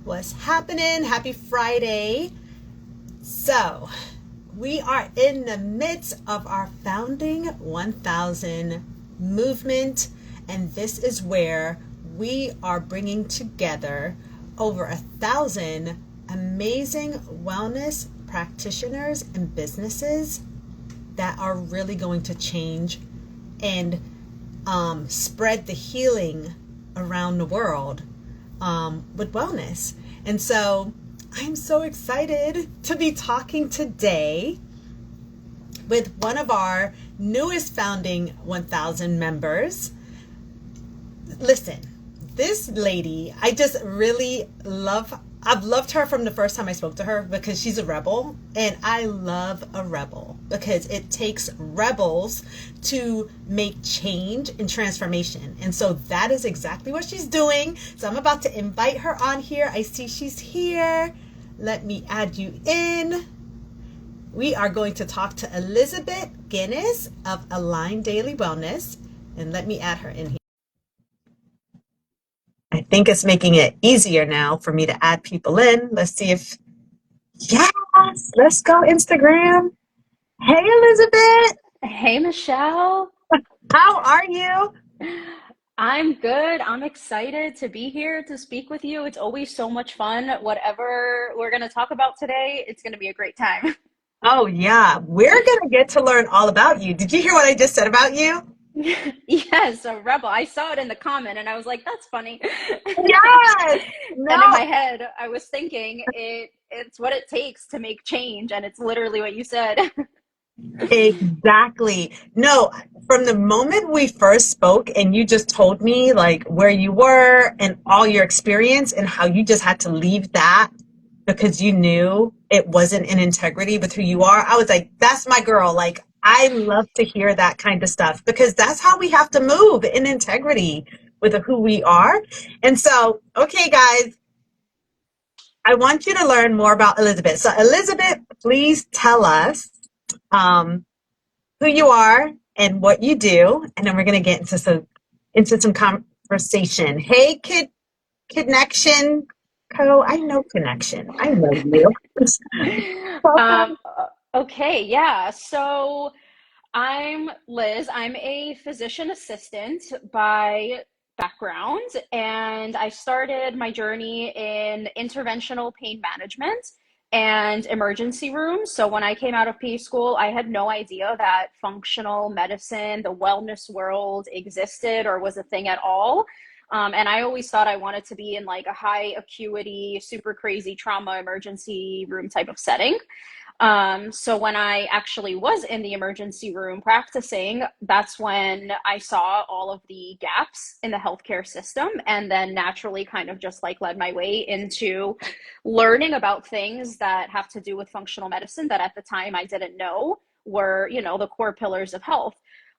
What's happening? Happy Friday. So, we are in the midst of our Founding 1000 movement, and this is where we are bringing together over 1,000 amazing wellness practitioners and businesses that are really going to change and spread the healing around the world with wellness. And so I'm so excited to be talking today with one of our newest Founding 1000 members. Listen, this lady, I just really love. I've loved her from the first time I spoke to her because she's a rebel, and I love a rebel because it takes rebels to make change and transformation. And so that is exactly what she's doing. So I'm about to invite her on here. I see she's here. Let me add you in. We are going to talk to Elizabet Guinness of Align Daily Wellness, and let me add her in here. I think it's making it easier now for me to add people in. Let's see if, yes, let's go Instagram. Hey, Elizabet. Hey, Michelle. How are you? I'm good. I'm excited to be here to speak with you. It's always so much fun. Whatever we're going to talk about today, it's going to be a great time. Oh, yeah. We're going to get to learn all about you. Did you hear what I just said about you? Yes, a rebel. I saw it in the comment and I was like, that's funny. Yes. And in my No, head, I was thinking it's what it takes to make change, and it's literally what you said. exactly. No, from the moment we first spoke and you just told me like where you were and all your experience and how you just had to leave that because you knew it wasn't in integrity with who you are, I was like, that's my girl. Like, I love to hear that kind of stuff because that's how we have to move in integrity with who we are. And so, okay, guys, I want you to learn more about Elizabet. So, Elizabet, please tell us um, who you are and what you do, and then we're going to get into some conversation. Hey, Connection Co. I know Connection. I know you. Um, Welcome. okay, yeah. So I'm Liz. I'm a physician assistant by background, and I started my journey in interventional pain management and emergency rooms. So when I came out of P school, I had no idea that functional medicine, the wellness world existed or was a thing at all. And I always thought I wanted to be in like a high acuity, super crazy trauma emergency room type of setting. So when I actually was in the emergency room practicing, that's when I saw all of the gaps in the healthcare system, and then naturally kind of just like led my way into learning about things that have to do with functional medicine that at the time I didn't know were, the core pillars of health.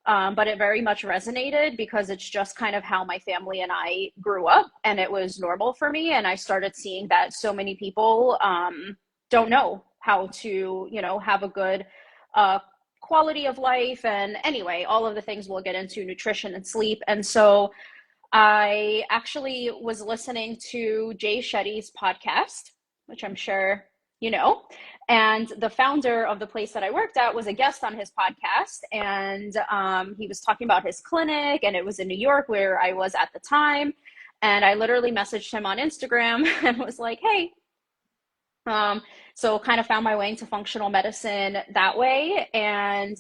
But it very much resonated because it's just kind of how my family and I grew up, and it was normal for me. And I started seeing that so many people don't know how to, have a good uh, quality of life. And anyway, all of the things we'll get into, nutrition and sleep. And so I actually was listening to Jay Shetty's podcast, which I'm sure you know. And the founder of the place that I worked at was a guest on his podcast. And he was talking about his clinic, and it was in New York where I was at the time. And I literally messaged him on Instagram and was like, hey, so kind of found my way into functional medicine that way, and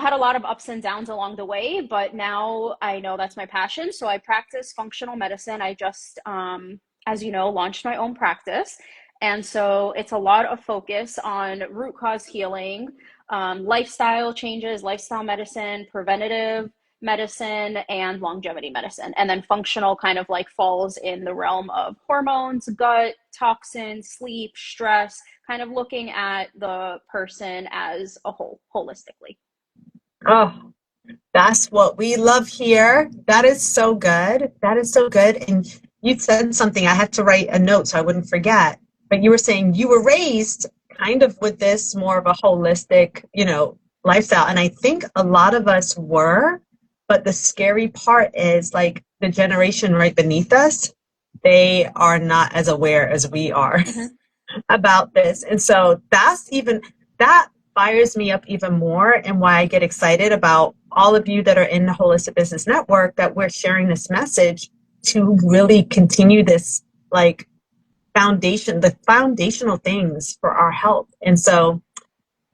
had a lot of ups and downs along the way, but now I know that's my passion. So I practice functional medicine. I just, as you know, launched my own practice. And so it's a lot of focus on root cause healing, lifestyle changes, lifestyle medicine, preventative medicine, and longevity medicine. And then functional kind of like falls in the realm of hormones, gut, toxins, sleep, stress, kind of looking at the person as a whole, holistically. Oh, that's what we love here. That is so good. That is so good. And you said something, I had to write a note so I wouldn't forget. But you were saying you were raised kind of with this more of a holistic, lifestyle. And I think a lot of us were, but the scary part is like the generation right beneath us. they are not as aware as we are Hmm. about this. And so that fires me up even more, and why I get excited about all of you that are in the Holistic Business Network, that we're sharing this message to really continue this like the foundational things for our health. And so,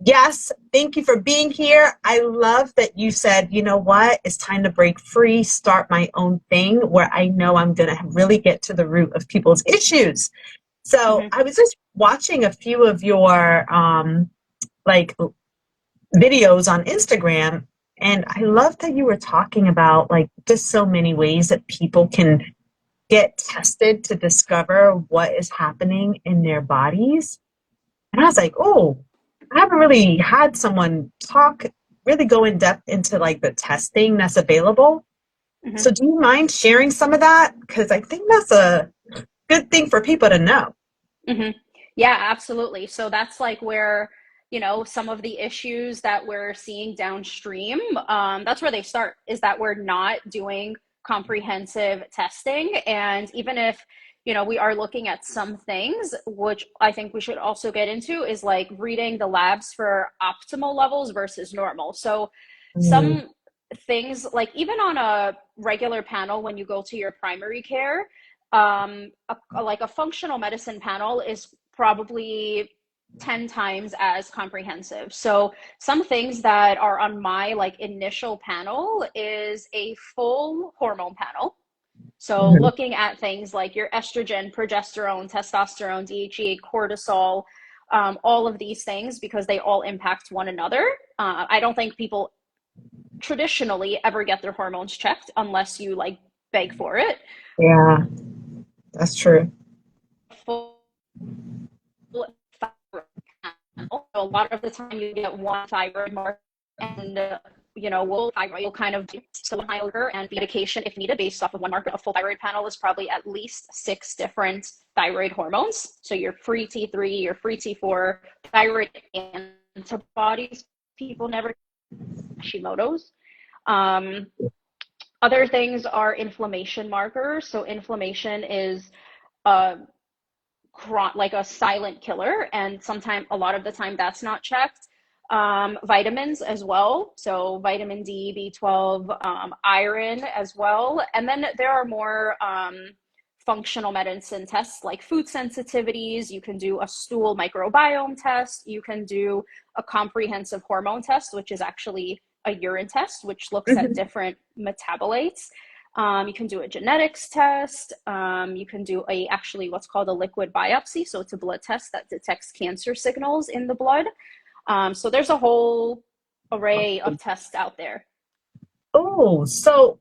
yes, thank you for being here. I love that you said, you know what, it's time to break free, start my own thing where I know I'm going to really get to the root of people's issues. So Hmm. I was just watching a few of your like videos on Instagram, and I love that you were talking about like just so many ways that people can get tested to discover what is happening in their bodies. And I was like, oh, I haven't really had someone really go in depth into like the testing that's available. Hmm. So do you mind sharing some of that? Because I think that's a good thing for people to know. Hmm. Yeah, absolutely. So that's like where, some of the issues that we're seeing downstream, that's where they start, is that we're not doing comprehensive testing. And even if, we are looking at some things, which I think we should also get into, is like reading the labs for optimal levels versus normal. So Mm, some things, like even on a regular panel, when you go to your primary care, like a functional medicine panel is probably 10 times as comprehensive. So some things that are on my like initial panel is a full hormone panel. So mhm, looking at things like your estrogen, progesterone, testosterone, DHEA, cortisol, all of these things, because they all impact one another. I don't think people traditionally ever get their hormones checked unless you like beg for it. yeah, that's true. Full thyroid panel. So a lot of the time you get one thyroid marker, and thyroid will kind of so high liver and medication if needed based off of one marker. A full thyroid panel is probably at least 6 different thyroid hormones. So your free T3, your free T4, thyroid antibodies. People never Hashimoto's. Um, Other things are inflammation markers. So inflammation is uh, like a silent killer, and sometimes a lot of the time that's not checked. Vitamins as well, so vitamin D, B12, iron as well. And then there are more functional medicine tests like food sensitivities. You can do a stool microbiome test. You can do a comprehensive hormone test, which is actually a urine test, which looks at Mhm. different metabolites. You can do a genetics test. You can do actually what's called a liquid biopsy. So it's a blood test that detects cancer signals in the blood. So there's a whole array of tests out there. Oh, so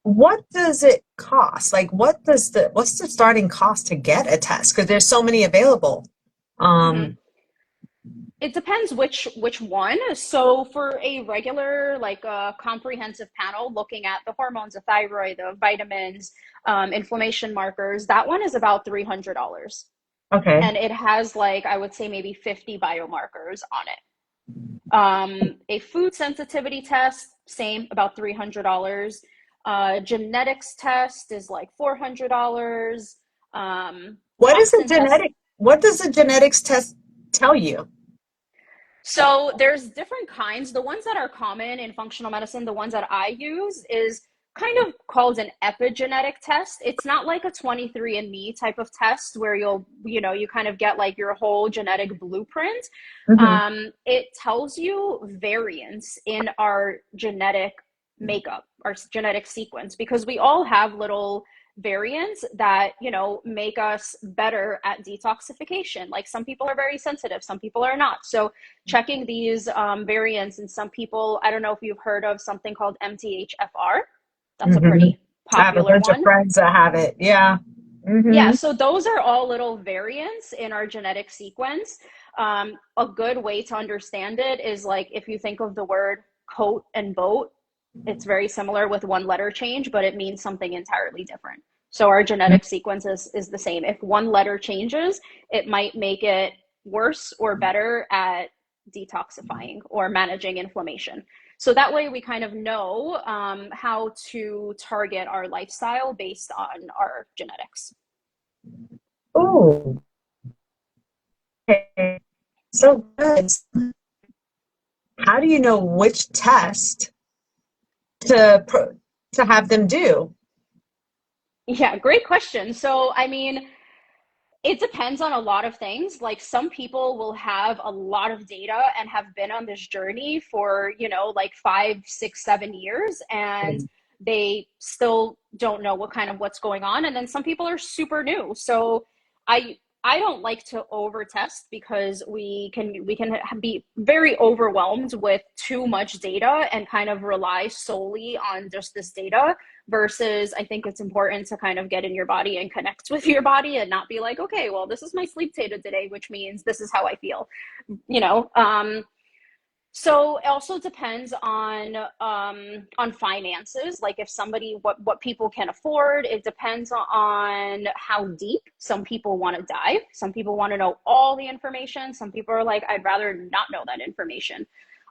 what does it cost? Like, what's the starting cost to get a test? Because there's so many available. Mhm. Um, It depends which one. So for a regular, like a comprehensive panel looking at the hormones, the thyroid, the vitamins, inflammation markers, that one is about $300. okay. And it has like, I would say maybe 50 biomarkers on it. A food sensitivity test, same, about $300. Genetics test is like $400. What is a Toxin test. genetic? What does a genetics test tell you? So there's different kinds. The ones that are common in functional medicine, the ones that I use, is kind of called an epigenetic test. It's not like a 23andMe type of test where you kind of get like your whole genetic blueprint. Hmm. It tells you variants in our genetic makeup, our genetic sequence, because we all have little variants that make us better at detoxification. Like some people are very sensitive, some people are not. So checking these variants in some people, I don't know if you've heard of something called MTHFR. That's a Hmm. pretty I have a popular bunch of one. friends that have it. Yeah. Yeah, Hmm. so those are all little variants in our genetic sequence. A good way to understand it is like if you think of the word coat and boat, it's very similar with one letter change, but it means something entirely different. So our genetic sequence is the same. If one letter changes, it might make it worse or better at detoxifying or managing inflammation. So that way we kind of know how to target our lifestyle based on our genetics. Oh, okay. So good. How do you know which test to have them do? Yeah, great question. So, I mean, it depends on a lot of things. Like some people will have a lot of data and have been on this journey for, like 5, 6, 7 years, and they still don't know what's going on. And then some people are super new. So I I don't like to over test because we can be very overwhelmed with too much data and kind of rely solely on just this data versus I think it's important to kind of get in your body and connect with your body and not be like, okay, well, this is my sleep data today, which means this is how I feel, you know. So it also depends on finances, like if somebody what people can afford. It depends on how deep some people want to dive. Some people want to know all the information. Some people are like, I'd rather not know that information.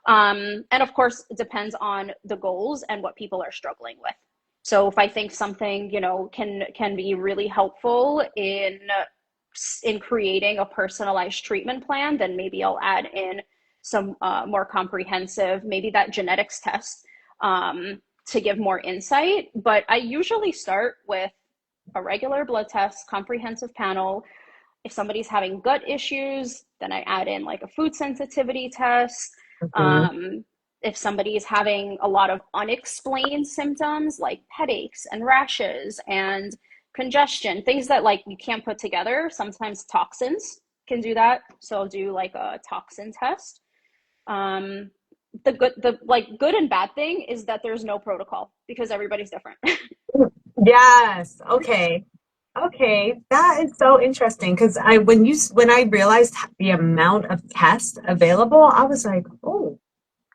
And of course, it depends on the goals and what people are struggling with. So if I think something, can be really helpful in creating a personalized treatment plan, then maybe I'll add in some more comprehensive, maybe that genetics test to give more insight. But I usually start with a regular blood test, comprehensive panel. If somebody's having gut issues, then I add in like a food sensitivity test. Mhm. Um, if somebody is having a lot of unexplained symptoms like headaches and rashes and congestion, things that like you can't put together, sometimes toxins can do that. So I'll do like a toxin test. Um, the good and bad thing is that there's no protocol because everybody's different. Yes. Okay. Okay. That is so interesting because when I realized the amount of tests available, I was like, oh,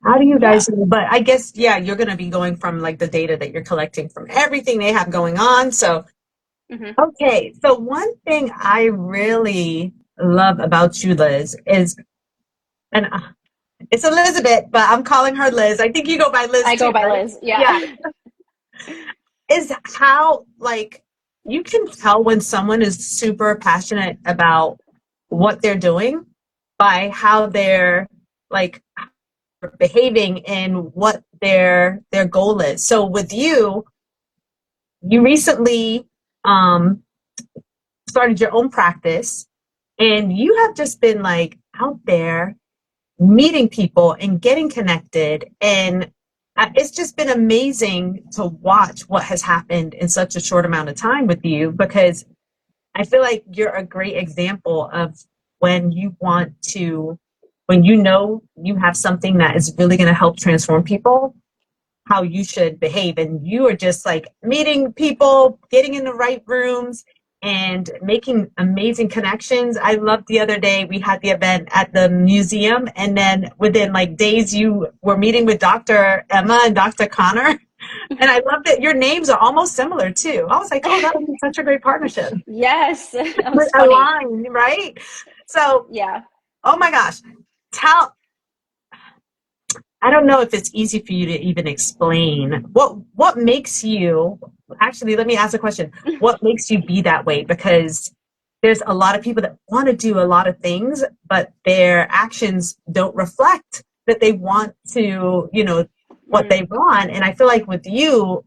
how do you Yeah. guys do? But I guess, yeah, you're going to be going from like the data that you're collecting from everything they have going on. So, Hmm. okay. So one thing I really love about you, Liz, is, and it's Elizabeth, but I'm calling her Liz. I think you go by Liz I too, go by right? Liz. Yeah. Yeah. Is how like you can tell when someone is super passionate about what they're doing by how they're like behaving and what their goal is. So with you, you recently um started your own practice and you have just been like out there meeting people and getting connected. And it's just been amazing to watch what has happened in such a short amount of time with you because I feel like you're a great example of when you want to, when you know you have something that is really going to help transform people, how you should behave. And you are just like meeting people, getting in the right rooms, and making amazing connections. I loved the other day we had the event at the museum, and then within like days, you were meeting with Dr. Emma and Dr. Connor. And I love that your names are almost similar too. I was like, oh, that would be such a great partnership. Yes, that But was funny. align, right? So, Yeah. oh my gosh, tell I don't know if it's easy for you to even explain what makes you actually let me ask a question. What makes you be that way? Because there's a lot of people that want to do a lot of things, but their actions don't reflect that they want to, what they Mm. want. And I feel like with you,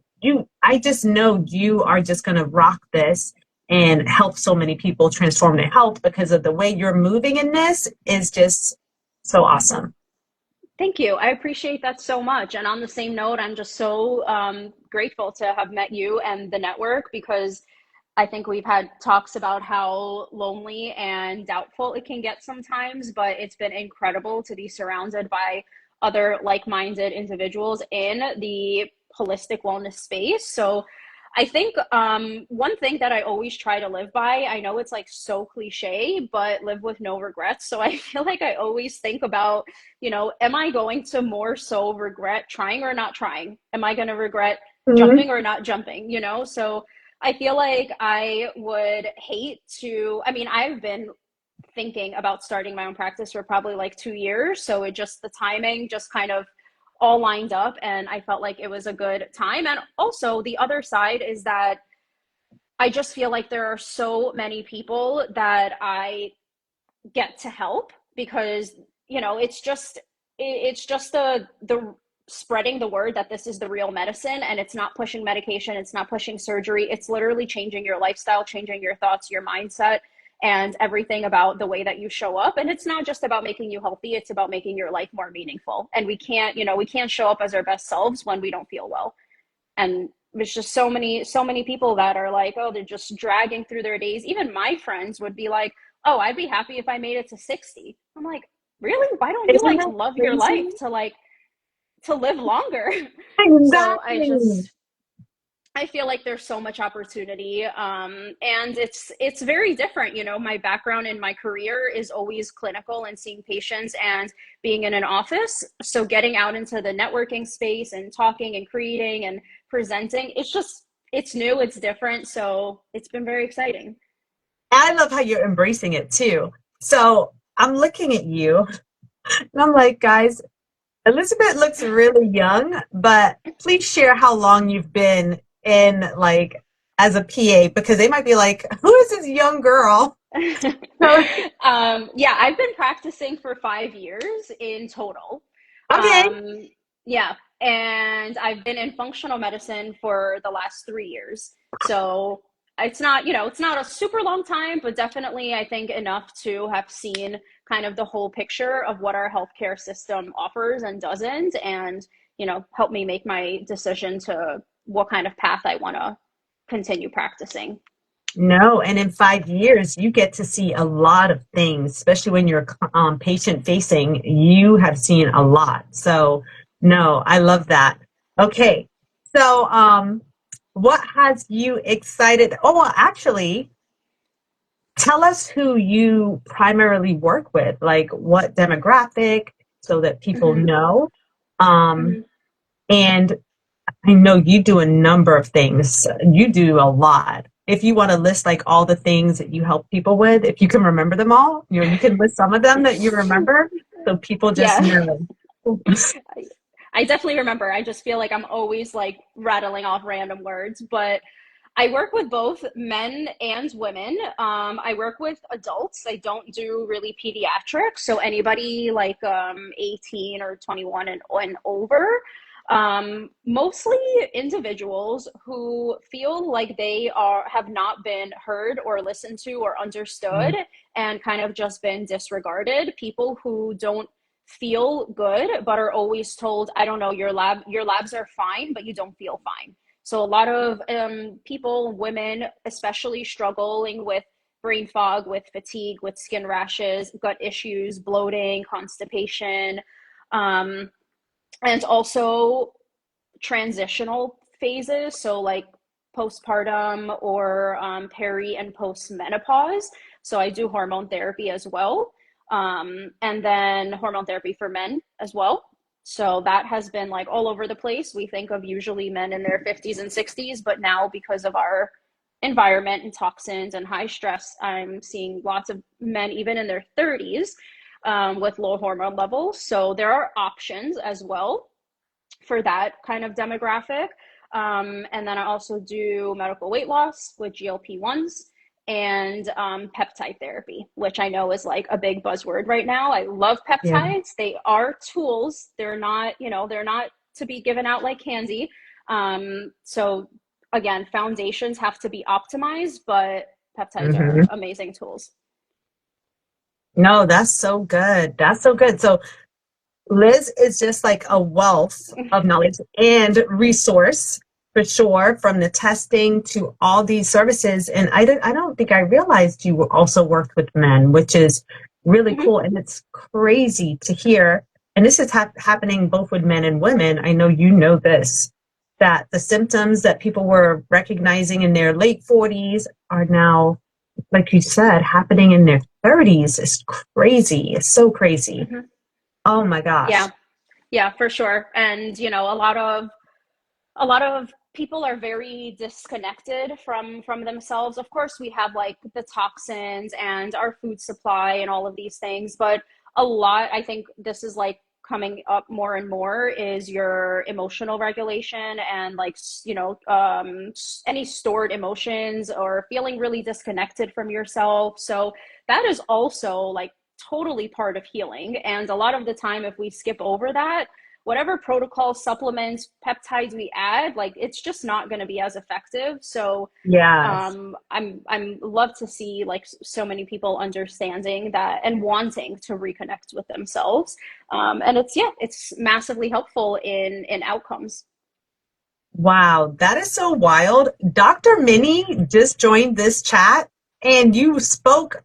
I just know you are just going to rock this and help so many people transform their health because of the way you're moving in this is just so awesome. Thank you. I appreciate that so much. And on the same note, I'm just so grateful to have met you and the network because I think we've had talks about how lonely and doubtful it can get sometimes, but it's been incredible to be surrounded by other like minded individuals in the holistic wellness space. So I think one thing that I always try to live by, I know it's like so cliche, but live with no regrets. So I feel like I always think about, am I going to more so regret trying or not trying? Am I going to regret Mhm. jumping or not jumping? So I feel like I would hate to, I mean, I've been thinking about starting my own practice for probably like 2 years. So it just, the timing just kind of all lined up, and I felt like it was a good time. And also the other side is that I just feel like there are so many people that I get to help because, it's just the spreading the word that this is the real medicine, and it's not pushing medication, it's not pushing surgery, it's literally changing your lifestyle, changing your thoughts, your mindset, and everything about the way that you show up. And it's not just about making you healthy, it's about making your life more meaningful. And we can't show up as our best selves when we don't feel well. And there's just so many people that are like, oh, they're just dragging through their days. Even my friends would be like, oh, I'd be happy if I made it to 60. I'm like, really? Why don't you Isn't like that love your crazy? life to live longer? So Exactly. I feel like there's so much opportunity, and it's very different. My background in my career is always clinical and seeing patients and being in an office. So getting out into the networking space and talking and creating and presenting, it's new, it's different. So it's been very exciting. I love how you're embracing it too. So I'm looking at you and I'm like, guys, Elizabeth looks really young, but please share how long you've been in like as a PA because they might be like, who is this young girl? Yeah, I've been practicing for 5 years in total. Okay. Um, yeah, and I've been in functional medicine for the last 3 years. So it's not a super long time, but definitely I think enough to have seen kind of the whole picture of what our healthcare system offers and doesn't, and help me make my decision to what kind of path I want to continue practicing. No, and in 5 years, you get to see a lot of things, especially when you're patient facing. You have seen a lot. So, no, I love that. Okay. So, what has you excited? Oh, well, actually, tell us who you primarily work with, like what demographic, so that people Hmm. know. Um, Hmm. and I know you do a number of things. You do a lot. If you want to list like all the things that you help people with, if you can remember them all, you can list some of them that you remember so people just Yeah. know. I definitely remember. I just feel like I'm always like rattling off random words, but I work with both men and women. I work with adults. I don't do really pediatrics, so anybody like 18 or 21 and over. Mostly individuals who feel like they have not been heard or listened to or understood and kind of just been disregarded. People who don't feel good but are always told, I don't know, your labs are fine, but you don't feel fine. So a lot of people, women especially, struggling with brain fog, with fatigue, with skin rashes, gut issues, bloating, constipation, um, and also transitional phases. So like postpartum or peri and post menopause. So I do hormone therapy as well, and then hormone therapy for men as well. So that has been like all over the place. We think of usually men in their 50s and 60s, but now because of our environment and toxins and high stress, I'm seeing lots of men even in their 30s, with low hormone levels. So there are options as well for that kind of demographic. And then I also do medical weight loss with GLP-1s and peptide therapy, which I know is like a big buzzword right now. I love Yeah. peptides. They are tools. They're not to be given out like candy. So again, foundations have to be optimized, but peptides are Hmm. amazing tools. No, that's so good. That's so good. So Liz is just like a wealth of knowledge and resource for sure, from the testing to all these services. And I don't think I realized you also worked with men, which is really Mhm. cool. And it's crazy to hear. And this is happening both with men and women. I know you know this, that the symptoms that people were recognizing in their late 40s are now, like you said, happening in their 30s. It's crazy. It's so crazy. Mhm. Oh my gosh. Yeah, yeah, for sure. And a lot of people are very disconnected from themselves. Of course, we have like the toxins and our food supply and all of these things, but a lot, I think this is like coming up more and more is your emotional regulation and like, any stored emotions or feeling really disconnected from yourself. So that is also like totally part of healing. And a lot of the time, if we skip over that, whatever protocol, supplements, peptides we add, like it's just not going to be as effective. So Yes. I'm love to see like so many people understanding that and wanting to reconnect with themselves. And it's, yeah, it's massively helpful in outcomes. Wow, that is so wild. Dr. Minnie just joined this chat and you spoke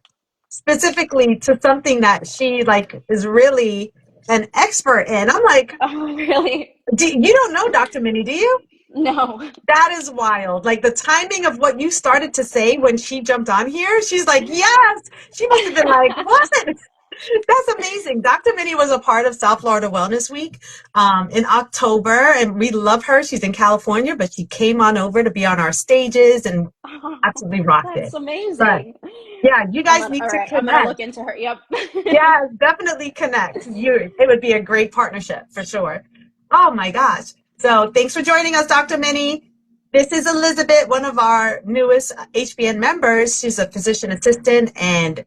specifically to something that she like is really an expert in. I'm like, Oh, really? you don't know Dr. Minnie, do you? No. That is wild. Like the timing of what you started to say when she jumped on here, she's like, yes. She must have been like, what? That's amazing. Dr. Minnie was a part of South Florida Wellness Week in October, and we love her. She's in California, but she came on over to be on our stages and Oh, absolutely rocked that's it. But amazing. yeah, you guys All need to right, I'm gonna look connect. into her. Yep. Yeah, definitely connect. It would be a great partnership for sure. Oh my gosh. So thanks for joining us, Dr. Minnie. This is Elizabeth, one of our newest HBN members. She's a physician assistant and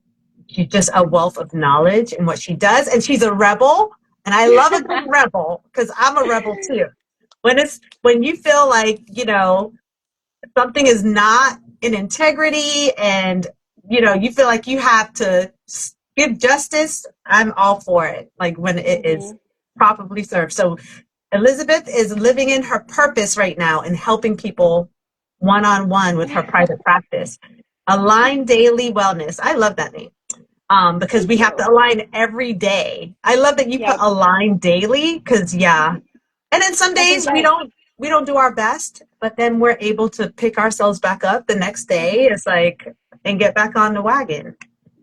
she's just a wealth of knowledge in what she does. And she's a rebel. And I love a good rebel because I'm a rebel too. When you feel like, something is not in integrity and you feel like you have to give justice, I'm all for it, like when it is Hmm. properly served. So Elizabeth is living in her purpose right now and helping people one-on-one with her private practice. Align Daily Wellness, I love that name, because Thank we have you. to align every day. I love that you put Yep. align daily because yeah. And then some Every days we day. don't do our best, but then we're able to pick ourselves back up the next day. Hmm. It's like and get back on the wagon.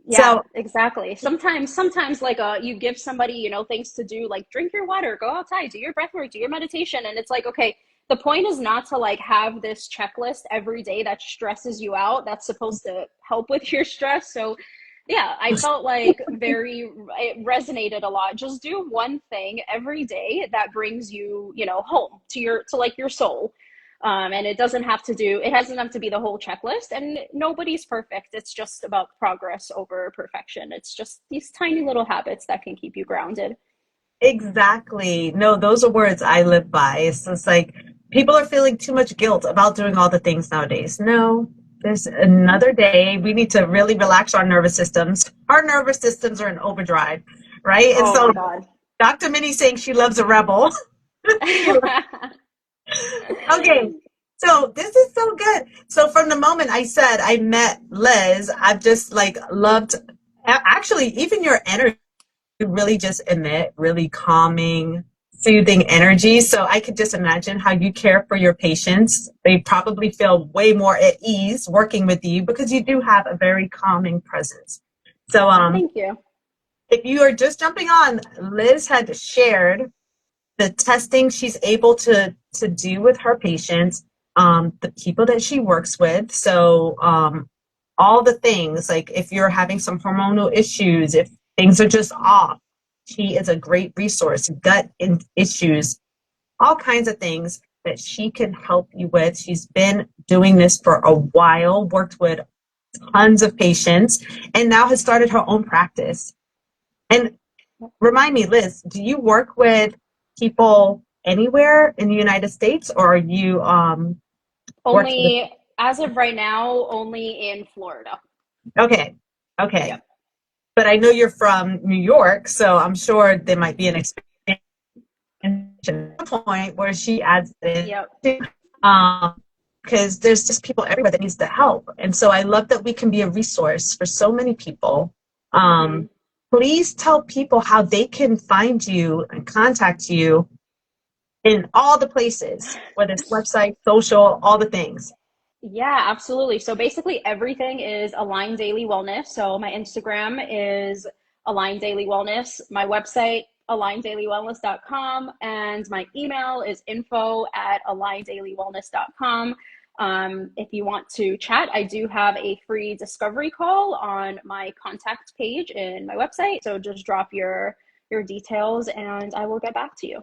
Yeah, So exactly. Sometimes like you give somebody, things to do, like drink your water, go outside, do your breath work, do your meditation, and it's like, okay, the point is not to like have this checklist every day that stresses you out. That's supposed to help with your stress. So, yeah, I felt like it resonated a lot. Just do one thing every day that brings you, home to like your soul. And it doesn't have to be the whole checklist, and nobody's perfect. It's just about progress over perfection. It's just these tiny little habits that can keep you grounded. exactly. No, those are words I live by. It's like people are feeling too much guilt about doing all the things nowadays. No, there's Hmm. another day. We need to really relax our nervous systems. Our nervous systems are in overdrive, right? And Oh my so God. Dr. Minnie saying she loves a rebel. She Okay, so this is so good. So from the moment I said I met Liz, I've just like loved, actually, even your energy really just emit really calming, soothing energy. So I could just imagine how you care for your patients. They probably feel way more at ease working with you because you do have a very calming presence. So Thank you. if you are just jumping on, Liz had shared the testing she's able to do with her patients, the people that she works with. So all the things like if you're having some hormonal issues, if things are just off, she is a great resource. Issues, all kinds of things that she can help you with. She's been doing this for a while, worked with tons of patients, and now has started her own practice. And remind me, Liz, do you work with people anywhere in the United States or are you working with Only as of right now, only in Florida. okay. Okay. Yep. But I know you're from New York, so I'm sure there might be an expansion point where she adds it Yep. too. Because there's just people everywhere that needs the help. And so I love that we can be a resource for so many people. Hmm. Um, please tell people how they can find you and contact you in all the places, whether it's website, social, all the things. Yeah, absolutely. So basically everything is Align Daily Wellness. So my Instagram is Align Daily Wellness, my website, align-daily-wellness.com, and my email is info@align-daily-wellness.com. If you want to chat, I do have a free discovery call on my contact page in my website. So just drop your your details, and I will get back to you.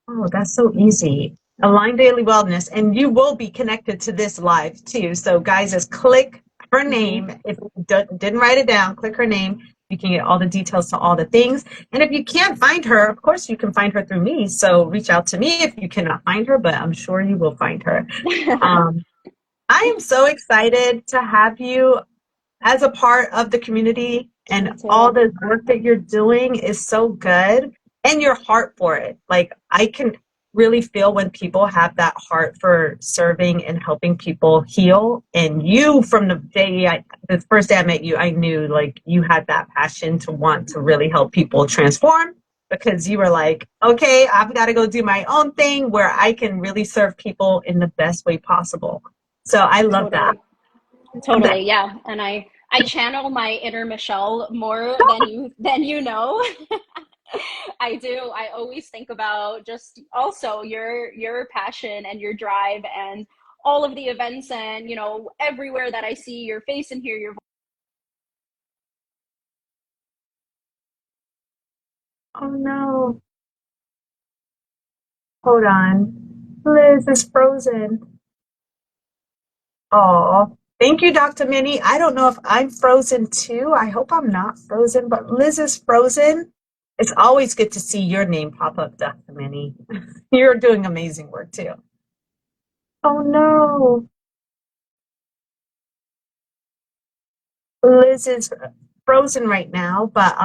Oh, that's so easy. Align Daily Wellness, and you will be connected to this live too. So, guys, just click her Hmm. name. If you didn't write it down, click her name. You can get all the details to all the things. And if you can't find her, of course, you can find her through me. So, reach out to me if you cannot find her, but I'm sure you will find her. Um, I am so excited to have you as a part of the community, and Me all too. the work that you're doing is so good, and your heart for it. Like, I can really feel when people have that heart for serving and helping people heal. And you, from the first day I met you, I knew like you had that passion to want to really help people transform, because you were like, okay, I've got to go do my own thing where I can really serve people in the best way possible. So I love that. Totally. Totally, yeah. And I channel my inner Michelle more than you know. I do. I always think about just also your passion and your drive and all of the events and everywhere that I see your face and hear your Oh no. Hold on. Liz is frozen. Oh, thank you, Dr. Minnie. I don't know if I'm frozen too. I hope I'm not frozen, but Liz is frozen. It's always good to see your name pop up, Dr. Minnie. You're doing amazing work too. Oh no. Liz is frozen right now, but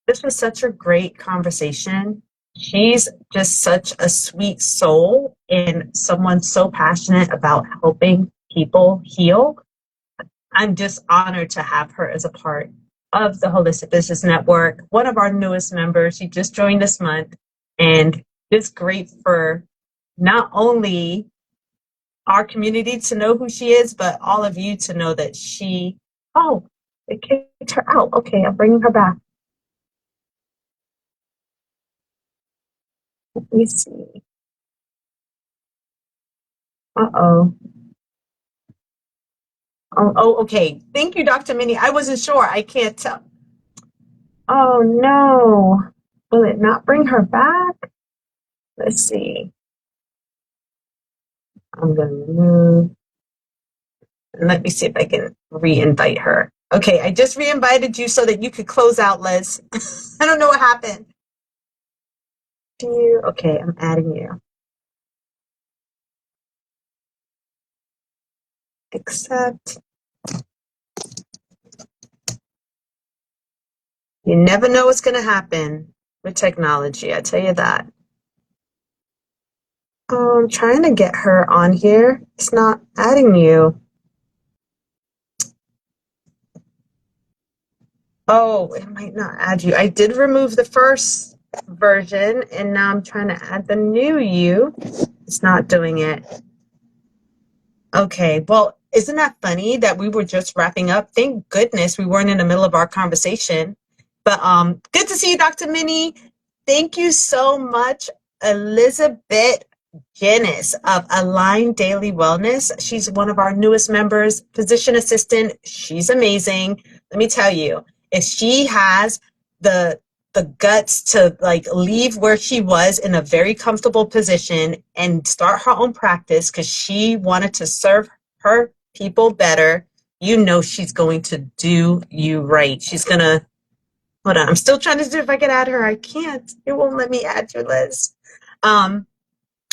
this was such a great conversation. She's just such a sweet soul and someone so passionate about helping people heal. I'm just honored to have her as a part of the Holistic Business Network, one of our newest members. She just joined this month, and just great for not only our community to know who she is, but all of you to know that oh, they kicked her out. Okay, I'm bringing her back. Let me see. Uh-oh. Oh, okay. Thank you, Dr. Minnie. I wasn't sure. I can't tell. Oh, no. Will it not bring her back? Let's see. I'm going to move. And let me see if I can re-invite her. Okay, I just re-invited you so that you could close out, Liz. I don't know what happened. Okay, I'm adding you. Accept. You never know what's going to happen with technology. I tell you that. Oh, I'm trying to get her on here. It's not adding you. Oh, it might not add you. I did remove the first version, and now I'm trying to add the new you. It's not doing it. Okay, well, isn't that funny that we were just wrapping up? Thank goodness we weren't in the middle of our conversation. But good to see you, Dr. Minnie. Thank you so much, Elizabet Janice of Align Daily Wellness. She's one of our newest members, physician assistant. She's amazing. Let me tell you, if she has the guts to like leave where she was in a very comfortable position and start her own practice because she wanted to serve her people better, you know she's going to do you right. She's gonna hold on. I'm still trying to see if I can add her. I can't. It won't let me add you, Liz. Um,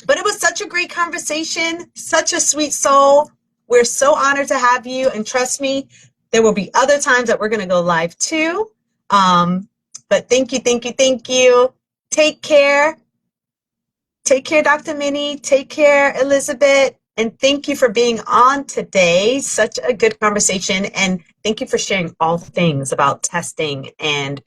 but it was such a great conversation, such a sweet soul. We're so honored to have you. And trust me, there will be other times that we're going to go live too. But thank you, thank you, thank you. Take care. Take care, Dr. Minnie. Take care, Elizabeth. And thank you for being on today. Such a good conversation. And thank you for sharing all things about testing and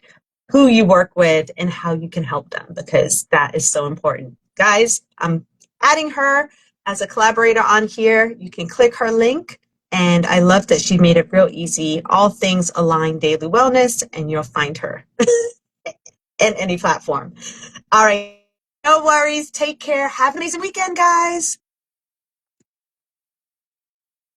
who you work with and how you can help them, because that is so important. Guys, I'm adding her as a collaborator on here. You can click her link. And I love that she made it real easy. All things Align Daily Wellness, and you'll find her in any platform. All right. No worries. Take care. Have an amazing weekend, guys.